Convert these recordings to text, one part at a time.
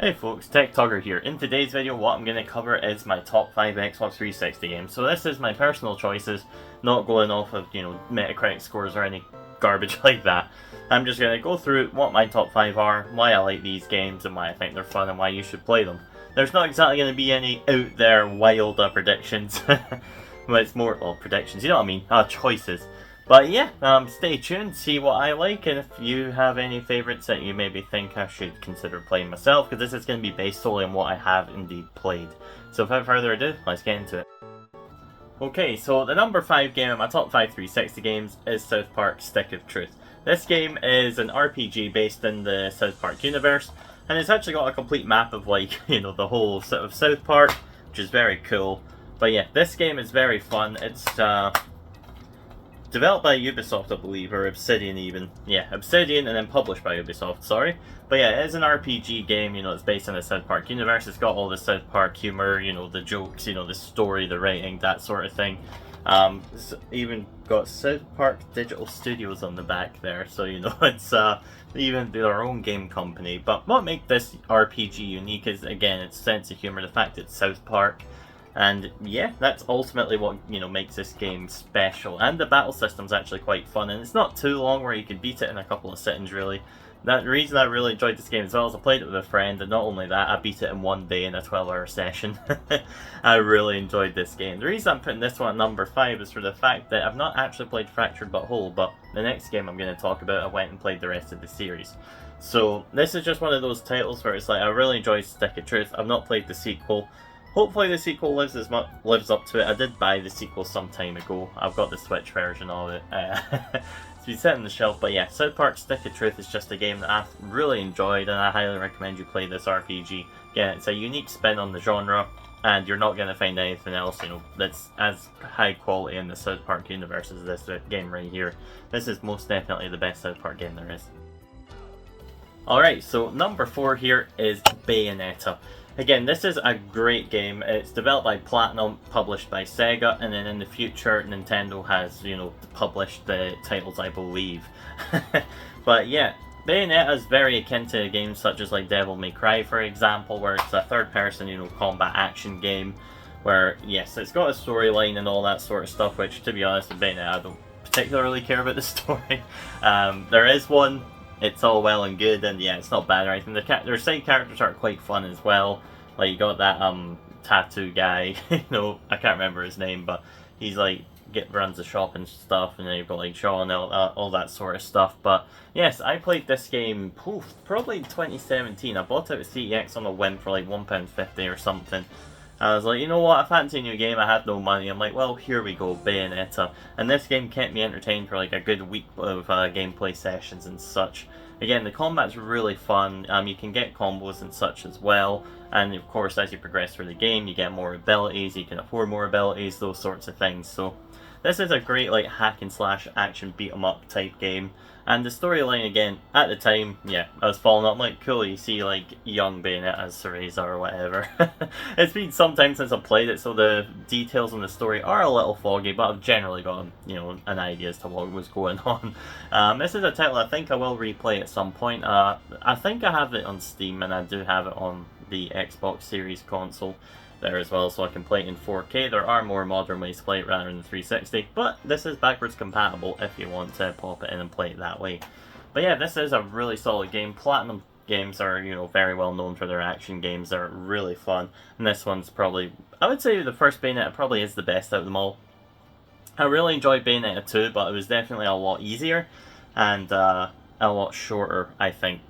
Hey folks, TechTucker here. In today's video, what I'm going to cover is my top 5 Xbox 360 games. So this is my personal choices, not going off of, Metacritic scores or any garbage like that. I'm just going to go through what my top 5 are, why I like these games, and why I think they're fun, and why you should play them. There's not exactly going to be any out there wild predictions. But it's more, well, predictions, you know what I mean, choices. But yeah, stay tuned, see what I like, and if you have any favourites that you maybe think I should consider playing myself, because this is going to be based solely on what I have indeed played. So without further ado, let's get into it. Okay, so the number 5 game in my top 5 360 games is South Park Stick of Truth. This game is an RPG based in the South Park universe, and it's actually got a complete map of the whole sort of South Park, which is very cool. But yeah, this game is very fun. It's developed by Ubisoft, I believe, or Obsidian even. Yeah, Obsidian, and then published by Ubisoft, sorry. But yeah, it is an RPG game, it's based in the South Park universe. It's got all the South Park humor, the jokes, the story, the writing, that sort of thing. It's even got South Park Digital Studios on the back there, so it's even their own game company. But what makes this RPG unique is, again, its sense of humor, the fact it's South Park. And yeah, that's ultimately what makes this game special. And the battle system's actually quite fun, and it's not too long where you can beat it in a couple of sittings really. The reason I really enjoyed this game as well is I played it with a friend, and not only that, I beat it in one day in a 12-hour session. I really enjoyed this game. The reason I'm putting this one at number 5 is for the fact that I've not actually played Fractured But Whole, but the next game I'm going to talk about, I went and played the rest of the series. So this is just one of those titles where it's like, I really enjoyed Stick of Truth. I've not played the sequel. Hopefully the sequel lives up to it. I did buy the sequel some time ago. I've got the Switch version of it. It's been set on the shelf, but yeah, South Park Stick of Truth is just a game that I've really enjoyed, and I highly recommend you play this RPG. Again, it's a unique spin on the genre, and you're not going to find anything else, that's as high quality in the South Park universe as this game right here. This is most definitely the best South Park game there is. Alright, so number 4 here is Bayonetta. Again, this is a great game. It's developed by Platinum, published by Sega, and then in the future Nintendo has, published the titles, I believe. But yeah, Bayonetta is very akin to games such as like Devil May Cry, for example, where it's a third-person, combat action game, where, yes, it's got a storyline and all that sort of stuff, which, to be honest, with Bayonetta, I don't particularly care about the story. There is one. It's all well and good, and yeah, it's not bad or anything. Their side characters are quite fun as well. Like, you got that tattoo guy, I can't remember his name, but he's like runs the shop and stuff, and then you've got like Sean, all that sort of stuff. But yes, I played this game probably in 2017. I bought it with CEX on a whim for like £1.50 or something. I was like, you know what, I fancy a new game, I had no money. I'm like, well, here we go, Bayonetta. And this game kept me entertained for like a good week of gameplay sessions and such. Again, the combat's really fun, you can get combos and such as well. And of course, as you progress through the game, you get more abilities, you can afford more abilities, those sorts of things. So this is a great like hack and slash action beat 'em up type game. And the storyline, again, at the time, yeah, I was following up, like, cool, you see, like, young Bayonetta as Cereza or whatever. It's been some time since I've played it, so the details on the story are a little foggy, but I've generally got, an idea as to what was going on. This is a title I think I will replay at some point. I think I have it on Steam, and I do have it on the Xbox Series console there as well, so I can play it in 4K. There are more modern ways to play it rather than 360, but this is backwards compatible if you want to pop it in and play it that way. But yeah, this is a really solid game. Platinum games are, very well known for their action games. They're really fun, and this one's probably, I would say the first Bayonetta probably is the best out of them all. I really enjoyed Bayonetta 2, but it was definitely a lot easier, and a lot shorter, I think.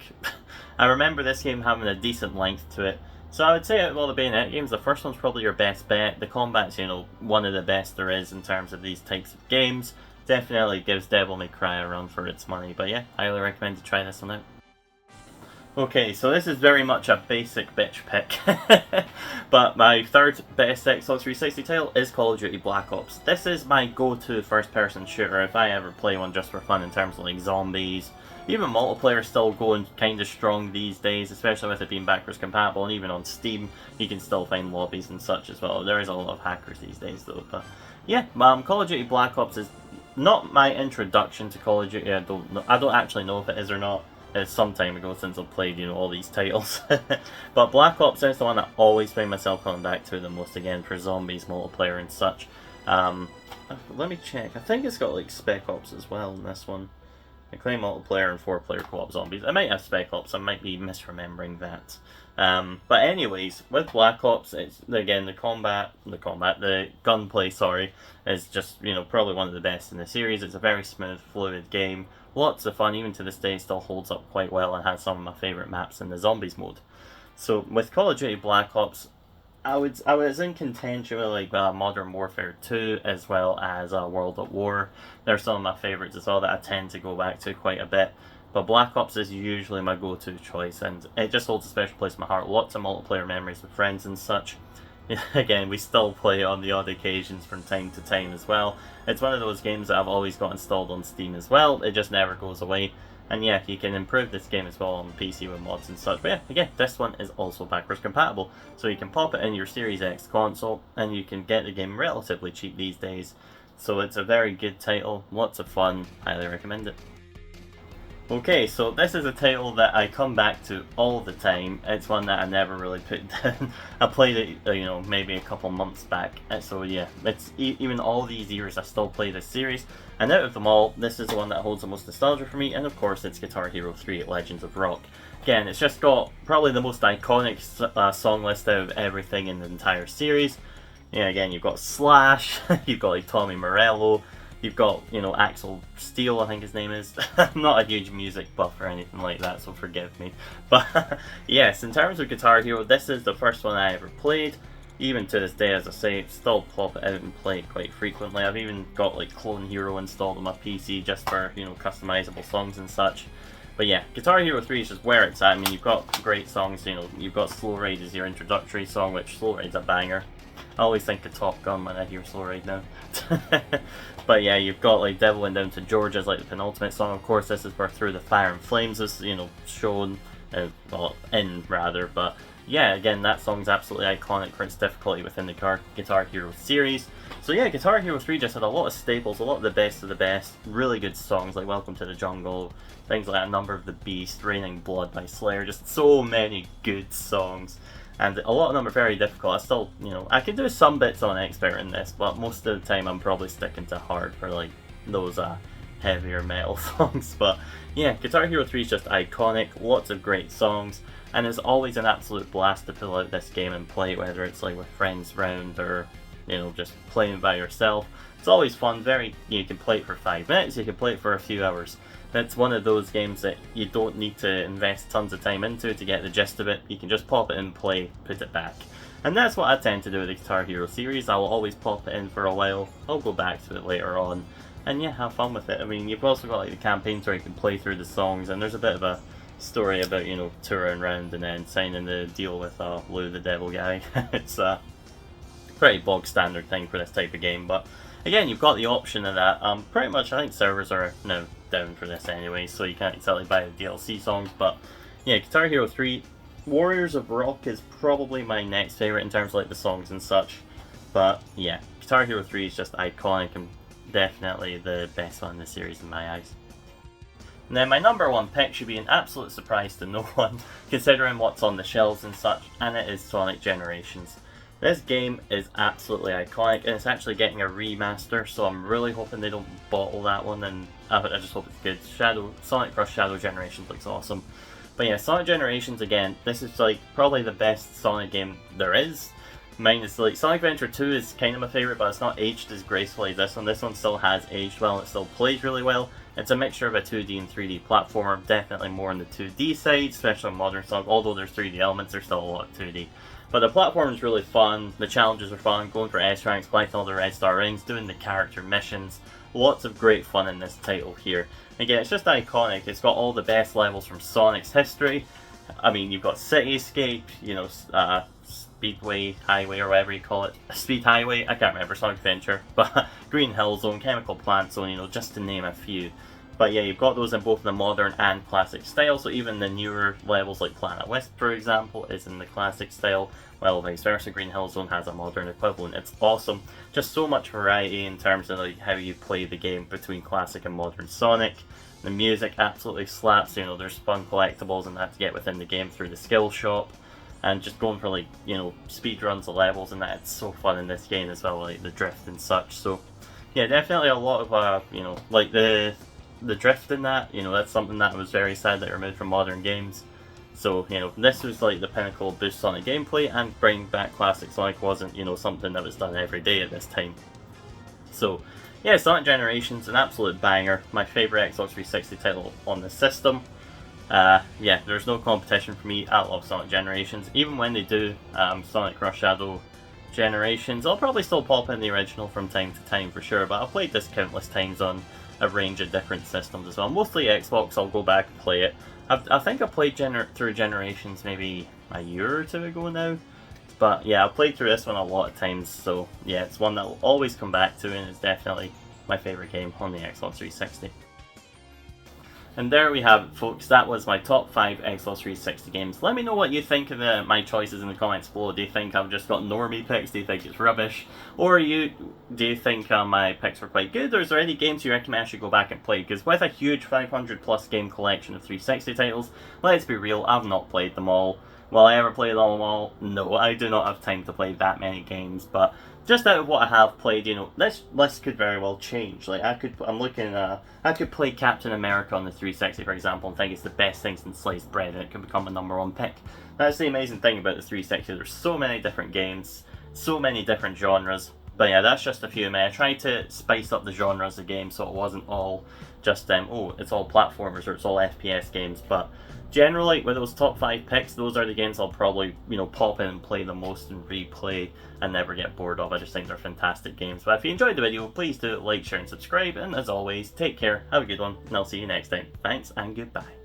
I remember this game having a decent length to it. So I would say out of all the Bayonetta games, the first one's probably your best bet. The combat's, one of the best there is in terms of these types of games. Definitely gives Devil May Cry a run for its money. But yeah, I highly recommend to try this one out. Okay, so this is very much a basic bitch pick. But my third best Xbox 360 title is Call of Duty Black Ops. This is my go-to first-person shooter if I ever play one just for fun in terms of like zombies. Even multiplayer is still going kind of strong these days, especially with it being backwards compatible, and even on Steam you can still find lobbies and such as well. There is a lot of hackers these days though, but yeah, Call of Duty Black Ops is not my introduction to Call of Duty. I don't actually know if it is or not. It's some time ago since I've played, you know, all these titles. But Black Ops is the one I always find myself coming back to the most, again, for zombies, multiplayer and such. Let me check. I think it's got, like, Spec Ops as well in this one. I claim multiplayer and 4-player co-op zombies. I might have Spec Ops, I might be misremembering that. But anyways, with Black Ops, it's, again, the gunplay, sorry, is just, you know, probably one of the best in the series. It's a very smooth, fluid game. Lots of fun, even to this day, still holds up quite well and has some of my favourite maps in the zombies mode. So, with Call of Duty Black Ops, I was in contention with like Modern Warfare 2 as well as World at War. They're some of my favourites as well that I tend to go back to quite a bit. But Black Ops is usually my go-to choice, and it just holds a special place in my heart. Lots of multiplayer memories with friends and such. Again, we still play it on the odd occasions from time to time as well. It's one of those games that I've always got installed on Steam as well. It just never goes away. And yeah, you can improve this game as well on PC with mods and such. But yeah, again, this one is also backwards compatible. So you can pop it in your Series X console, and you can get the game relatively cheap these days. So it's a very good title, lots of fun, highly recommend it. Okay, so this is a title that I come back to all the time. It's one that I never really put down. I played it, you know, maybe a couple months back. So yeah, it's even all these years I still play this series. And out of them all, this is the one that holds the most nostalgia for me. And of course, it's Guitar Hero 3 Legends of Rock. Again, it's just got probably the most iconic song list out of everything in the entire series. Yeah, again, you've got Slash, you've got like Tommy Morello. You've got, you know, Axel Steele, I think his name is. I'm not a huge music buff or anything like that, so forgive me. But yes, in terms of Guitar Hero, this is the first one I ever played. Even to this day, as I say, still plop it out and play it quite frequently. I've even got like Clone Hero installed on my PC just for, you know, customizable songs and such. But yeah, Guitar Hero 3 is just where it's at. I mean, you've got great songs, you know, you've got Slow Ride as your introductory song, which Slow Ride's a banger. I always think of Top Gun when I hear Slow Ride now. But yeah, you've got like Devil Went Down to Georgia as like the penultimate song. Of course, this is where Through the Fire and Flames is, you know, shown, well, in rather. But yeah, again, that song's absolutely iconic for its difficulty within the Guitar Hero series. So yeah, Guitar Hero 3 just had a lot of staples, a lot of the best, really good songs like Welcome to the Jungle, things like A Number of the Beast, Raining Blood by Slayer, just so many good songs. And a lot of them are very difficult. I still, you know, I can do some bits on expert in this, but most of the time I'm probably sticking to hard for like those heavier metal songs. But yeah, Guitar Hero 3 is just iconic, lots of great songs, and it's always an absolute blast to pull out this game and play, whether it's like with friends round or, you know, just playing by yourself. It's always fun, you can play it for 5 minutes, you can play it for a few hours. It's one of those games that you don't need to invest tons of time into to get the gist of it. You can just pop it in, play, put it back. And that's what I tend to do with the Guitar Hero series. I will always pop it in for a while, I'll go back to it later on, and yeah, have fun with it. I mean, you've also got like the campaigns where you can play through the songs, and there's a bit of a story about, you know, touring around and then signing the deal with Lou the Devil guy. It's a pretty bog standard thing for this type of game, but again, you've got the option of that. Pretty much, I think servers are now down for this anyway, so you can't exactly buy the DLC songs. But yeah, Guitar Hero 3, Warriors of Rock is probably my next favourite in terms of like the songs and such. But yeah, Guitar Hero 3 is just iconic and definitely the best one in the series in my eyes. And then my number one pick should be an absolute surprise to no one, considering what's on the shelves and such, and it is Sonic Generations. This game is absolutely iconic, and it's actually getting a remaster, so I'm really hoping they don't bottle that one, and I just hope it's good. Sonic Cross Shadow Generations looks awesome. But yeah, Sonic Generations, again, this is like probably the best Sonic game there is. Minus like Sonic Adventure 2 is kind of my favourite, but it's not aged as gracefully as this one. This one still has aged well, and it still plays really well. It's a mixture of a 2D and 3D platformer, definitely more on the 2D side, especially on modern Sonic. Although there's 3D elements, there's still a lot of 2D. But the platform is really fun, the challenges are fun, going for S ranks, collecting all the red star rings, doing the character missions. Lots of great fun in this title here. Again, it's just iconic. It's got all the best levels from Sonic's history. I mean, you've got Cityscape, you know, Speedway, Highway, or whatever you call it. Speed Highway, I can't remember, Sonic Adventure. But Green Hill Zone, Chemical Plant Zone, you know, just to name a few. But yeah, you've got those in both the modern and classic style, so even the newer levels like Planet Wisp, for example, is in the classic style, while vice versa, Green Hill Zone has a modern equivalent. It's awesome. Just so much variety in terms of like how you play the game between classic and modern Sonic. The music absolutely slaps. You know, there's fun collectibles and that to get within the game through the skill shop, and just going for like, you know, speed runs of levels and that. It's so fun in this game as well, like the drift and such. So yeah, definitely a lot of you know, like the drift in that. You know, that's something that was very sad that removed from modern games. So, you know, this was like the pinnacle of boost Sonic gameplay, and bringing back classic Sonic wasn't, you know, something that was done every day at this time. So, yeah, Sonic Generations, an absolute banger. My favourite Xbox 360 title on the system. Yeah, there's no competition for me. I love Sonic Generations. Even when they do Sonic Cross Shadow Generations, I'll probably still pop in the original from time to time for sure, but I've played this countless times on a range of different systems as well. Mostly Xbox, I'll go back and play it. I think I played through Generations maybe a year or two ago now. But yeah, I've played through this one a lot of times, so yeah, it's one that will always come back to, and it's definitely my favourite game on the Xbox 360. And there we have it, folks. That was my top 5 Xbox 360 games. Let me know what you think of my choices in the comments below. Do you think I've just got normie picks? Do you think it's rubbish? Or do you think my picks were quite good? Or is there any games you recommend I should go back and play? Because with a huge 500 plus game collection of 360 titles, let's be real, I've not played them all. Will I ever play them all? No, I do not have time to play that many games, but just out of what I have played, you know, this list could very well change. Like, I could play Captain America on the 360, for example, and think it's the best thing since sliced bread, and it can become a #1 pick. That's the amazing thing about the 360, there's so many different games, so many different genres. But yeah, that's just a few of me. I tried to spice up the genres of games so it wasn't all just, oh, it's all platformers or it's all FPS games, but generally, with those top 5 picks, those are the games I'll probably, you know, pop in and play the most and replay and never get bored of. I just think they're fantastic games. But if you enjoyed the video, please do like, share, and subscribe. And as always, take care, have a good one, and I'll see you next time. Thanks, and goodbye.